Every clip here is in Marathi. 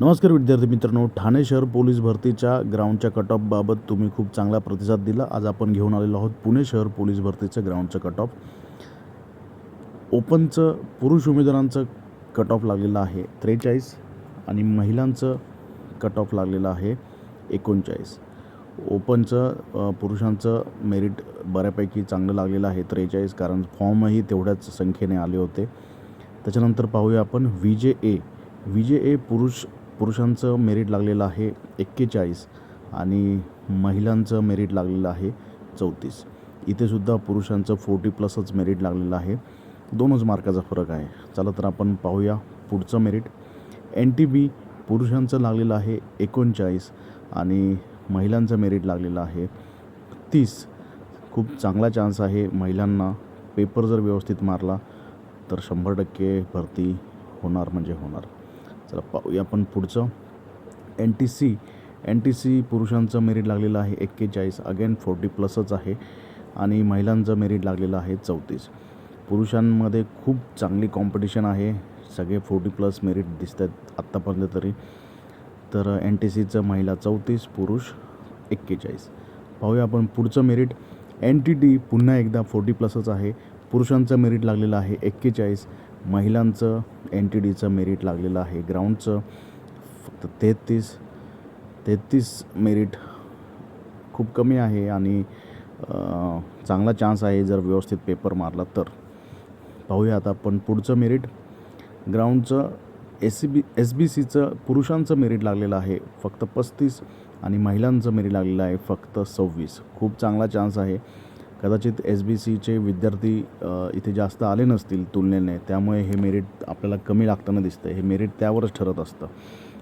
नमस्कार विद्यार्थी मित्रांनो, ठाणे शहर पोलीस भरतीच्या ग्राउंडच्या कट ऑफबाबत तुम्ही खूप चांगला प्रतिसाद दिला. आज आपण घेऊन आलेलो आहोत पुणे शहर पोलीस भरतीचं ग्राउंडचं कट ऑफ. ओपनचं पुरुष उमेदवारांचं कट ऑफ लागलेलं आहे 43 आणि महिलांचं कट ऑफ लागलेलं आहे 39. ओपनचं पुरुषांचं मेरिट बऱ्यापैकी चांगलं लागलेलं आहे 43, कारण फॉर्मही तेवढ्याच संख्येने आले होते. त्याच्यानंतर पाहूया आपण VJA पुरुषांचं मेरिट लागलेलं आहे 41 आणि महिलांचं मेरिट लागलेलं आहे 34. इथेसुद्धा पुरुषांचं 40+ मेरिट लागलेलं आहे. 2च मार्काचा फरक आहे. चला तर आपण पाहूया पुढचं मेरिट. NTB पुरुषांचं लागलेलं आहे 39 आणि महिलांचं मेरिट लागलेलं आहे 30. खूप चांगला चान्स आहे महिलांना. पेपर जर व्यवस्थित मारला तर 100% भरती होणार म्हणजे होणार. चला पाहूया आपण पुढचं. NTC पुरुषांचं मेरिट लागलेलं आहे 41, अगेन 40+ आहे आणि महिलांचं मेरिट लागलेलं आहे 34. पुरुषांमध्ये खूप चांगली कॉम्पिटिशन आहे. सगळे 40+ मेरिट दिसत आहेत आत्तापर्यंत तरी. तर NTCचं महिला 34, पुरुष 41. पाहूया आपण पुढचं मेरिट. NTD पुन्हा एकदा 40+ आहे. पुरुषांचं मेरिट लागलेलं आहे 41, महिलांचं NTDचं मेरिट लागलेलं आहे ग्राउंडचं फक्त 33 मेरिट. खूप कमी आहे आणि चांगला चान्स आहे जर व्यवस्थित पेपर मारला तर. पाहूया आता आपण पुढचं मेरिट. ग्राउंडचं SBCचं पुरुषांचं मेरिट लागलेलं आहे फक्त 35 आणि महिलांचं मेरिट लागलेलं आहे फक्त 26. खूप चांगला चान्स आहे. कदाचित SBCचे विद्यार्थी इथे जास्त आले नसतील तुलनेने, त्यामुळे हे मेरिट आपल्याला कमी लागताना दिसतं. हे मेरिट त्यावरच ठरत असतं.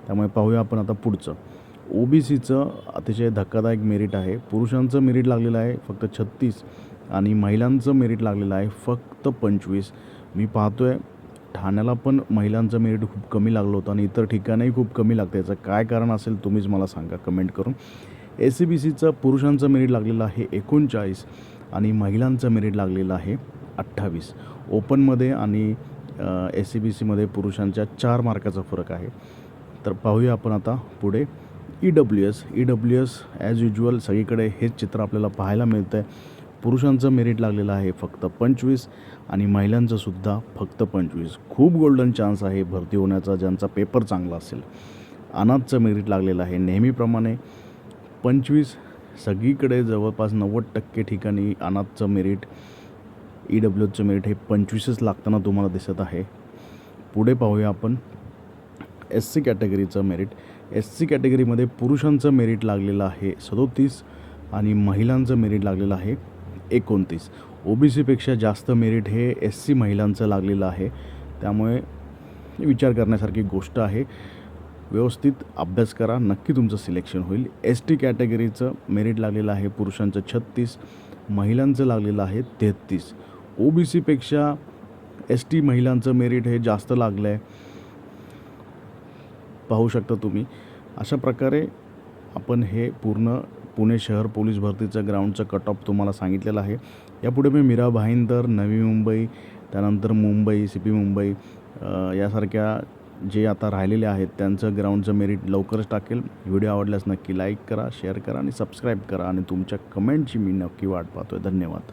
त्यामुळे पाहूया आपण आता पुढचं. OBCचं अतिशय धक्कादायक मेरिट आहे. पुरुषांचं मेरिट लागलेलं आहे फक्त 36 आणि महिलांचं मेरिट लागलेलं आहे फक्त 25. मी पाहतो आहे ठाण्याला पण महिलांचं मेरिट खूप कमी लागलं होतं आणि इतर ठिकाणीही खूप कमी लागतं. याचं काय कारण असेल तुम्हीच मला सांगा कमेंट करून. SCBCचं पुरुषांचं मेरिट लागलेलं आहे 39 आणि महिलांचं मेरिट लागलेलं आहे 28. ओपनमध्ये आणि SCBCमध्ये पुरुषांच्या 4 मार्काचा फरक आहे. तर पाहूया आपण आता पुढे. EWS ॲज युज्युअल सगळीकडे हेच चित्र आपल्याला पाहायला मिळतं आहे. पुरुषांचं मेरिट लागलेलं आहे फक्त 25 आणि महिलांचंसुद्धा फक्त 25. खूप गोल्डन चान्स आहे भरती होण्याचा ज्यांचा पेपर चांगला असेल. अनाथचं मेरिट लागलेलं आहे नेहमीप्रमाणे 25. सगळीकडे जवळपास 90% ठिकाणी अनाथचं मेरिट, EWSचं मेरिट हे 25च लागताना तुम्हाला दिसत आहे. पुढे पाहूया आपण SC कॅटेगरीचं मेरिट. SC कॅटेगरीमध्ये पुरुषांचं मेरिट लागलेलं आहे 37 आणि महिलांचं मेरिट लागलेलं आहे 29. OBCपेक्षा जास्त मेरिट हे SC महिलांचं लागलेलं आहे. त्यामुळे विचार करण्यासारखी गोष्ट आहे. व्यवस्थित अभ्यास करा, नक्की तुमचं सिलेक्शन होईल. ST कॅटेगरीचं मेरिट लागलेलं आहे पुरुषांचं 36, महिलांचं लागलेलं आहे 33. OBCपेक्षा ST महिलांचं मेरिट हे जास्त लागलं आहे, पाहू शकता तुम्ही. अशा प्रकारे आपण हे पूर्ण पुणे शहर पोलीस भरतीचं ग्राउंडचं कट ऑफ तुम्हाला सांगितलेलं आहे. यापुढे मी मीरा भाईंदर, नवी मुंबई, त्यानंतर मुंबई, CP मुंबई यासारख्या जे आता राहिलेले आहेत त्यांचं ग्राउंडचं मेरिट लवकरच टाकेल. व्हिडिओ आवडल्यास नक्की लाईक करा, शेअर करा आणि सबस्क्राईब करा आणि तुमच्या कमेंटची मी नक्की वाट पाहतो आहे. धन्यवाद.